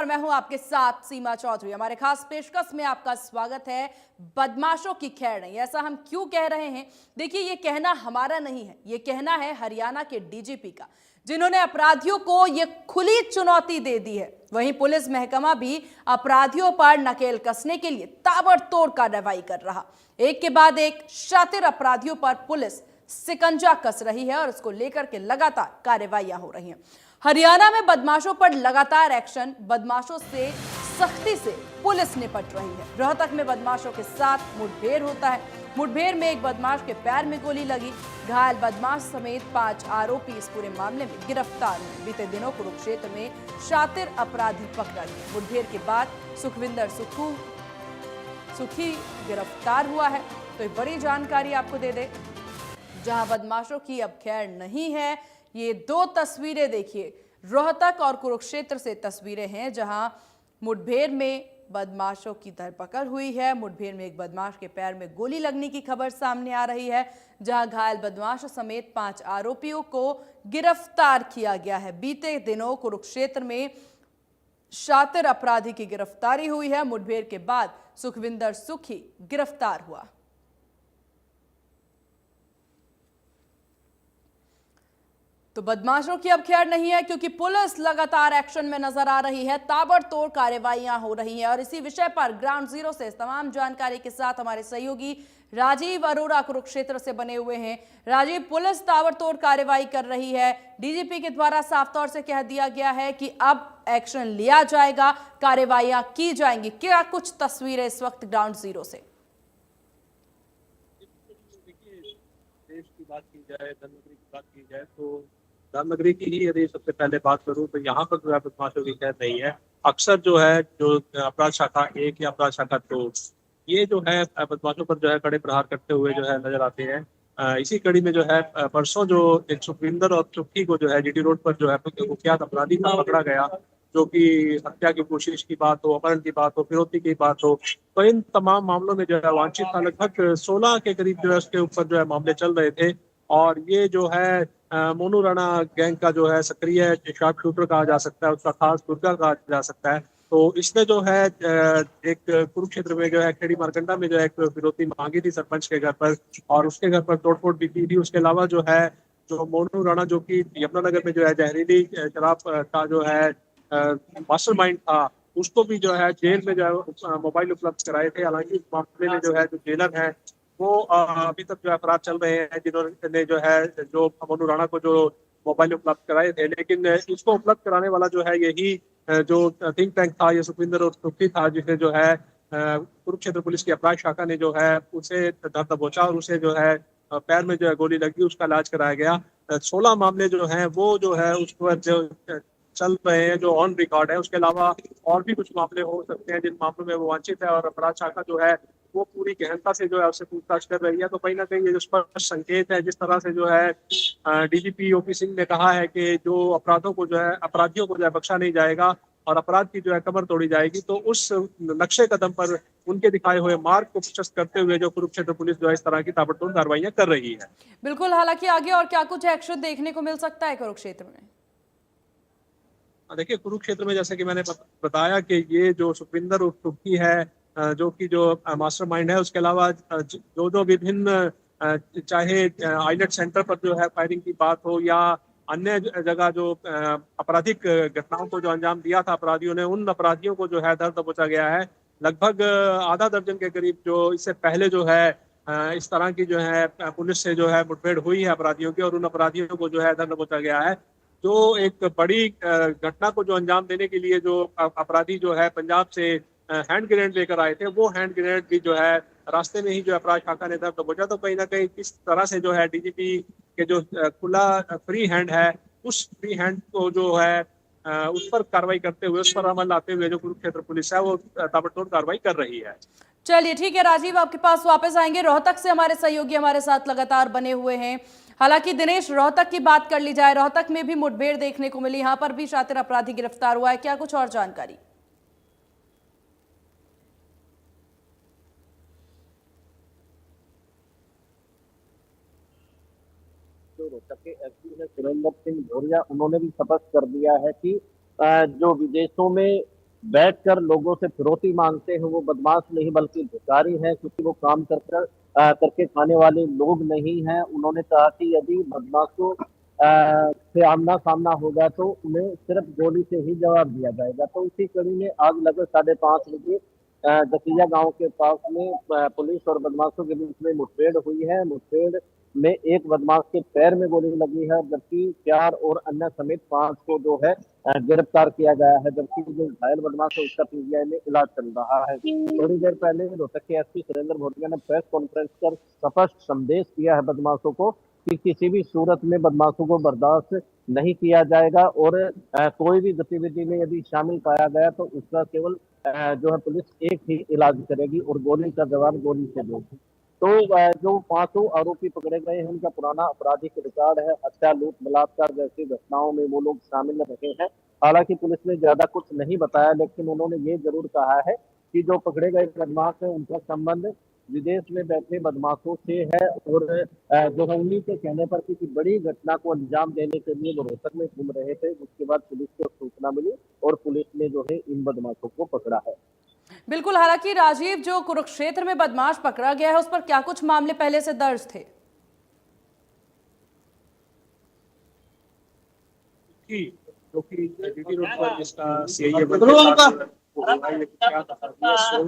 और मैं हूं आपके साथ सीमा चौधरी। हमारे खास पेशकश में आपका स्वागत है। बदमाशों की खैर नहीं, ऐसा हम क्यों कह रहे हैं? देखिए, ये कहना हमारा नहीं है, ये कहना है हरियाणा के डीजीपी का, जिन्होंने अपराधियों को ये खुली चुनौती दे दी है। वहीं पुलिस महकमा भी अपराधियों पर नकेल कसने के लिए ताबड़तोड़ कार्रवाई कर रहा। एक के बाद एक शातिर अपराधियों पर पुलिस सिकंजा कस रही है और इसको लेकर के लगातार कार्रवाइयां हो रही हैं। हरियाणा में बदमाशों पर लगातार एक्शन, बदमाशों से सख्ती से पुलिस निपट रही है। रोहतक में बदमाशों के साथ मुठभेड़ होता है। मुठभेड़ में एक बदमाश के पैर में गोली लगी। घायल बदमाश समेत 5 आरोपी इस पूरे मामले में गिरफ्तार हुए। बीते दिनों कुरुक्षेत्र में शातिर अपराधी पकड़ा गया। मुठभेड़ के बाद सुखविंदर सुखी गिरफ्तार हुआ है। तो एक बड़ी जानकारी आपको दे दे, जहां बदमाशों की अब खैर नहीं है। ये 2 तस्वीरें देखिए, रोहतक और कुरुक्षेत्र से तस्वीरें हैं, जहां मुठभेड़ में बदमाशों की धरपकड़ हुई है। मुठभेड़ में एक बदमाश के पैर में गोली लगने की खबर सामने आ रही है, जहां घायल बदमाश समेत 5 आरोपियों को गिरफ्तार किया गया है। बीते दिनों कुरुक्षेत्र में शातिर अपराधी की गिरफ्तारी हुई है। मुठभेड़ के बाद सुखविंदर सुखी गिरफ्तार हुआ। तो बदमाशों की अब खैर नहीं है, क्योंकि पुलिस लगातार एक्शन में नजर आ रही है। ताबड़तोड़ कार्रवाइयां हो रही हैं और इसी विषय पर ग्राउंड जीरो से तमाम जानकारी के साथ हमारे सहयोगी राजीव अरोड़ा कुरुक्षेत्र से बने हुए हैं। राजीव, पुलिस ताबड़तोड़ कार्रवाई कर रही है। डीजीपी के द्वारा साफ तौर से कह दिया गया है कि अब एक्शन लिया जाएगा, कार्रवाइयां की जाएंगी। क्या कुछ तस्वीरें इस वक्त ग्राउंड जीरो से? देश की बात की जाए, धनगरी की बात की जाए तो रामनगरी की ही यदि सबसे पहले बात करूं तो यहाँ पर जो है बदमाशों की खैर नहीं है। अक्सर जो है जो अपराध शाखा 1 या अपराध शाखा 2 ये जो है बदमाशों पर जो है कड़े प्रहार करते हुए जो है नजर आते हैं। इसी कड़ी में जो है परसों जो एक सुखविंदर और चुप्पी को जो है जीटी रोड पर जो है कुख्यात अपराधी का पकड़ा गया, जो कि हत्या की कोशिश की बात हो, अपहरण की बात हो, फिरौती की बात हो, तो इन तमाम मामलों में जो है वांछित था। लगभग 16 के करीब जो है उसके ऊपर जो है मामले चल रहे थे। और ये जो है मोनू राणा गैंग का जो है सक्रिय शार्प शूटर कहा जा सकता है, उसका खास गुर्गा कहा जा सकता है। तो इसने जो है एक कुरुक्षेत्र में जो है खेड़ी मारकंडा में जो है एक फिरौती मांगी थी सरपंच के घर पर, और उसके घर पर तोड़फोड़ भी की थी। उसके अलावा जो है जो मोनू राणा जो कि यमुनानगर में जो है जहरीली शराब का जो है मास्टरमाइंड था, उसको भी जो है जेल में जो है मोबाइल उपलब्ध कराए थे। हालांकि इस मामले में जो है जो जेलर है वो अभी तक जो है फरार चल रहे हैं, जिन्होंने जो है जो मोनू राणा को जो मोबाइल उपलब्ध कराए थे। लेकिन इसको उपलब्ध कराने वाला जो है यही जो थिंक टैंक था, ये सुखविंदर और सुखी था, जिसे जो है कुरुक्षेत्र पुलिस की अपराध शाखा ने जो है उसे धर दबोचा और उसे जो है पैर में जो है गोली लगी, उसका इलाज कराया गया। 16 मामले जो हैं वो जो है उस पर जो चल रहे हैं, जो ऑन रिकॉर्ड है। उसके अलावा और भी कुछ मामले हो सकते हैं जिन मामलों में वो वांछित है, और अपराध शाखा जो है वो पूरी गहनता से जो है उससे पूछताछ कर रही है। तो कहीं ना कहीं ये जो स्पष्ट संकेत है, जिस तरह से जो है डीजीपी ओपी सिंह ने कहा है कि जो अपराधियों को जो है बख्शा नहीं जाएगा और अपराध की जो है कमर तोड़ी जाएगी, तो उस नक्शे कदम पर उनके दिखाए हुए मार्ग को प्रशस्त करते हुए जो कुरुक्षेत्र पुलिस जो है इस तरह की ताबड़तोड़ कार्रवाइयां कर रही है। बिल्कुल, हालांकि आगे और क्या कुछ एक्शन देखने को मिल सकता है कुरुक्षेत्र में? देखिए, कुरुक्षेत्र में जैसे कि मैंने बताया कि ये जो सुखविंदर उर्फ टुक्की है, जो कि जो मास्टरमाइंड है, उसके अलावा जो विभिन्न चाहे आईलेट सेंटर पर जो है फायरिंग की बात हो या अन्य जगह जो आपराधिक घटनाओं को जो अंजाम दिया था अपराधियों ने, उन अपराधियों को जो है धर दबोचा गया है। लगभग आधा दर्जन के करीब जो इससे पहले जो है इस तरह की जो है पुलिस से जो है मुठभेड़ हुई है अपराधियों की, और उन अपराधियों को जो है धर दबोचा गया है। जो एक बड़ी घटना को जो अंजाम देने के लिए जो अपराधी जो है पंजाब से हैंड ग्रेनेड लेकर आए थे, वो हैंड ग्रेनेड भी जो है रास्ते में ही जो अपराध शाखा ने धर दबोचा। तो कहीं ना कहीं किस तरह से जो है डीजीपी के जो खुला फ्री हैंड है, उस फ्री हैंड को जो है उस पर कार्रवाई करते हुए, उस पर अमल लाते हुए जो कुरुक्षेत्र पुलिस है वो ताबड़तोड़ कार्रवाई कर रही है। चलिए ठीक है राजीव, आपके पास वापस आएंगे। रोहतक से हमारे सहयोगी हमारे साथ लगातार बने हुए हैं। हालांकि दिनेश, रोहतक की बात कर ली जाए, रोहतक में भी मुठभेड़ देखने को मिली, यहां पर भी शातिर अपराधी गिरफ्तार हुआ है। क्या कुछ और जानकारी? जो रोहतक के एसपी है सुरेंद्र सिंह भौरिया, उन्होंने भी स्पष्ट कर दिया है कि जो विदेशों में बैठकर लोगों से फिरौती मांगते हैं वो बदमाश नहीं बल्कि भिखारी हैं, क्योंकि वो काम करके खाने वाले लोग नहीं हैं। उन्होंने कहा कि यदि बदमाशों से आमना सामना होगा तो उन्हें सिर्फ गोली से ही जवाब दिया जाएगा। तो इसी कड़ी में आज लगभग 5:30 बजे दसिया गांव के पास में पुलिस और बदमाशों के बीच में मुठभेड़ हुई है। मुठभेड़ में एक बदमाश के पैर में गोली लगी है, जबकि 4 और अन्य समेत 5 को जो है गिरफ्तार किया गया है, जबकि जो घायल बदमाश है उसका पीजीआई में इलाज चल रहा है। थोड़ी देर पहले रोहतक के एसपी सुरेंद्र भोटिया ने प्रेस कॉन्फ्रेंस कर स्पष्ट संदेश दिया है बदमाशों को कि किसी भी सूरत में बदमाशों को बर्दाश्त नहीं किया जाएगा और कोई भी गतिविधि में यदि शामिल पाया गया तो उसका केवल जो है पुलिस एक ही इलाज करेगी और गोली का जवाब गोली से देगी। तो जो 5 आरोपी पकड़े गए हैं उनका पुराना आपराधिक रिकॉर्ड है, हत्या, लूट, बलात्कार जैसी घटनाओं में वो लोग शामिल रहे हैं। हालांकि पुलिस ने ज्यादा कुछ नहीं बताया, लेकिन उन्होंने ये जरूर कहा है कि जो पकड़े गए बदमाश है उनका संबंध विदेश में बैठे बदमाशों से है और जो है उन्हीं के कहने पर किसी बड़ी घटना को अंजाम देने के लिए वो रोहतक में घूम रहे थे। उसके बाद पुलिस को सूचना मिली और पुलिस ने जो है इन बदमाशों को पकड़ा है। बिल्कुल, हालांकि राजीव, जो कुरुक्षेत्र में बदमाश पकड़ा गया है उस पर क्या कुछ मामले पहले से दर्ज थे? जो कि जीटी रोड पर जिसका सीआईए 16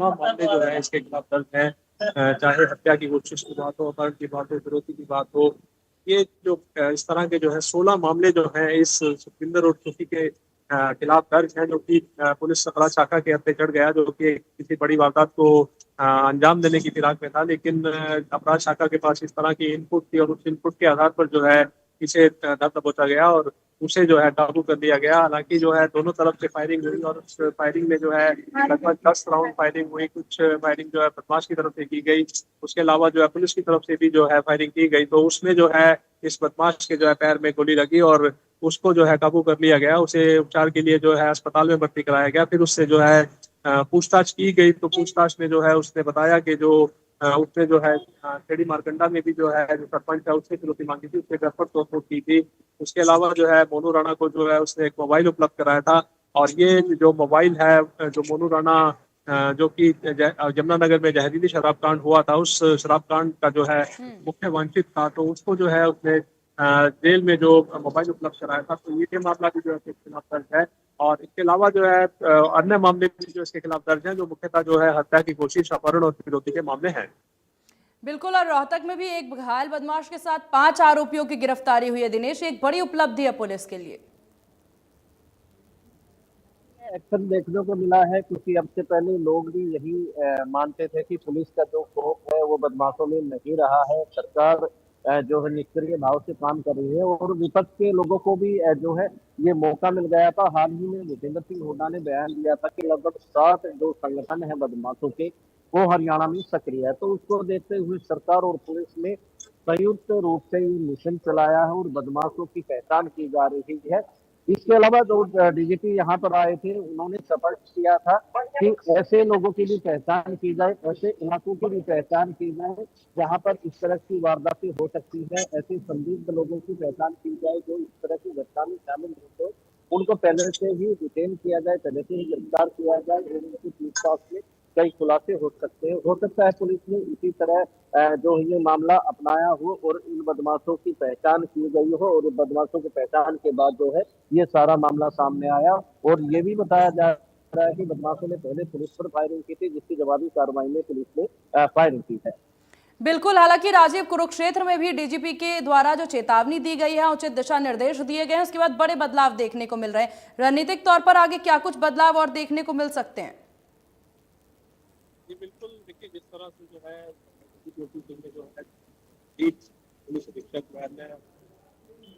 मामले जो है इसके खिलाफ दर्ज है। चाहे हत्या की कोशिश की बात हो, अपहरण की बात हो, फिरौती की बात हो, ये जो इस तरह के जो है 16 मामले जो हैं इस सुखविंदर रोड चौकी के खिलाफ दर्ज है, जो कि पुलिस अपराध शाखा के हत्थे चढ़ गया, जो कि किसी बड़ी वारदात को अंजाम देने की फिराक में था। लेकिन अपराध शाखा के पास इस तरह की इनपुट थी और उस इनपुट के आधार पर जो है इसे धर दबोचा गया और उसे जो है काबू कर लिया गया। हालांकि जो है दोनों तरफ से फायरिंग हुई और उस फायरिंग में जो है लगभग 10 राउंड फायरिंग हुई। कुछ फायरिंग जो है बदमाश की तरफ से की गई, उसके अलावा जो है पुलिस की तरफ से भी जो है फायरिंग की गई। तो उसमें जो है इस बदमाश के जो है पैर में गोली लगी और उसको जो है काबू कर लिया गया। उसे उपचार के लिए जो है अस्पताल में भर्ती कराया गया। फिर उससे जो है पूछताछ की गई, तो पूछताछ में जो है उसने बताया कि जो उसने जो है खेड़ी मारकंडा में भी जो है जो सरपंच है उससे फिरौती मांगी थी, उसने घर पर तोड़फोड़ की थी। उसके अलावा जो है मोनू राणा को जो है उसने एक मोबाइल उपलब्ध कराया था और ये जो मोबाइल है जो मोनू राणा जो कि यमुनानगर में जहरीली शराब कांड हुआ था, उस शराब कांड का जो है मुख्य वांछित था, तो उसको जो है उसने जेल में जो मोबाइल उपलब्ध कराया था। तो ये मामला भी जो है इसके खिलाफ दर्ज है और इसके अलावा जो है अन्य मामले भी जो इसके खिलाफ दर्ज है, जो मुख्यतः जो है हत्या की कोशिश, अपहरण और फिरौती के मामले हैं। बिल्कुल, और रोहतक में भी एक घायल बदमाश के साथ 5 आरोपियों की गिरफ्तारी हुई है। दिनेश, एक बड़ी उपलब्धि है पुलिस के लिए। एक्शन देखने को मिला है, क्योंकि अब से पहले लोग भी यही मानते थे कि पुलिस का जो खौफ है वो बदमाशों में नहीं रहा है। सरकार जो है निष्क्रिय भाव से काम कर रही है और विपक्ष के लोगों को भी जो है ये मौका मिल गया था। हाल ही में भूपेंद्र सिंह हुड्डा ने बयान दिया था कि लगभग 7 जो संगठन है बदमाशों के वो हरियाणा में सक्रिय है। तो उसको देखते हुए सरकार और पुलिस ने संयुक्त रूप से ये मिशन चलाया है और बदमाशों की पहचान की जा रही है। इसके अलावा जो डीजीपी यहाँ पर आए थे उन्होंने स्पष्ट किया था कि ऐसे लोगों की भी पहचान की जाए, ऐसे इलाकों की भी पहचान की जाए जहाँ पर इस तरह की वारदातें हो सकती है, ऐसे संदिग्ध लोगों की पहचान की जाए जो इस तरह की घटना में शामिल होते हैं, उनको पहले से ही डिटेन किया जाए, पहले से ही गिरफ्तार किया जाए और उनकी पूछताछ में कई खुलासे हो सकते हैं। हो सकता है पुलिस ने इसी तरह जो ये मामला अपनाया हो और इन बदमाशों की पहचान की गई हो और बदमाशों की पहचान के बाद जो है ये सारा मामला सामने आया और ये भी बताया जा रहा है कि बदमाशों ने पहले पुलिस पर फायरिंग की थी, जिसकी जवाबी कार्रवाई में पुलिस ने फायरिंग की है। बिल्कुल, हालांकि राजीव, कुरुक्षेत्र में भी डीजीपी के द्वारा जो चेतावनी दी गई है, उचित दिशा निर्देश दिए गए हैं, उसके बाद बड़े बदलाव देखने को मिल रहे हैं। रणनीतिक तौर पर आगे क्या कुछ बदलाव और देखने को मिल सकते हैं? जी बिल्कुल, देखिए जिस तरह से जो है जो है पुलिस अधीक्षक ने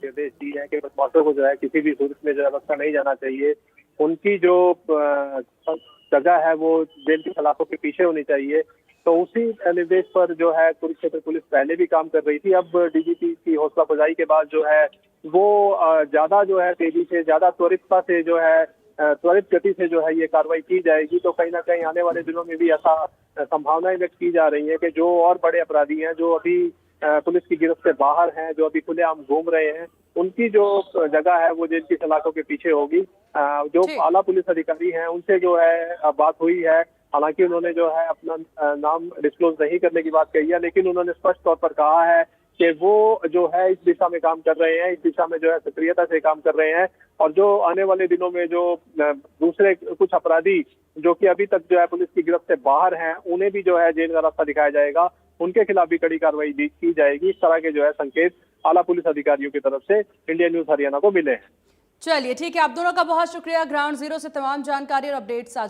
निर्देश दिए हैं कि बदमाशों को जो है किसी भी सूरत में जो है नहीं जाना चाहिए। उनकी जो जगह है वो जेल की सलाखों के पीछे होनी चाहिए। तो उसी निर्देश पर जो है कुरुक्षेत्र पुलिस पहले भी काम कर रही थी। अब डीजीपी की हौसला अफजाई के बाद जो है वो ज्यादा जो है तेजी से, ज्यादा त्वरितता से जो है त्वरित गति से जो है ये कार्रवाई की जाएगी। तो कहीं ना कहीं आने वाले दिनों में भी ऐसा संभावनाएं व्यक्त की जा रही है कि जो और बड़े अपराधी हैं जो अभी पुलिस की गिरफ्त से बाहर हैं, जो अभी खुलेआम घूम रहे हैं, उनकी जो जगह है वो जेल की सलाखों के पीछे होगी। जो ठीक। आला पुलिस अधिकारी हैं उनसे जो है बात हुई है, हालांकि उन्होंने जो है अपना नाम डिस्क्लोज नहीं करने की बात कही है, लेकिन उन्होंने स्पष्ट तौर पर कहा है कि वो जो है इस दिशा में काम कर रहे हैं, इस दिशा में जो है सक्रियता से काम कर रहे हैं, और जो आने वाले दिनों में जो दूसरे कुछ अपराधी जो कि अभी तक जो है पुलिस की गिरफ्त से बाहर हैं, उन्हें भी जो है जेल का रास्ता दिखाया जाएगा, उनके खिलाफ भी कड़ी कार्रवाई की जाएगी। इस तरह के जो है संकेत आला पुलिस अधिकारियों की तरफ से इंडिया न्यूज हरियाणा को मिले हैं। चलिए ठीक है, आप दोनों का बहुत शुक्रिया, ग्राउंड जीरो से तमाम जानकारी और अपडेट साझा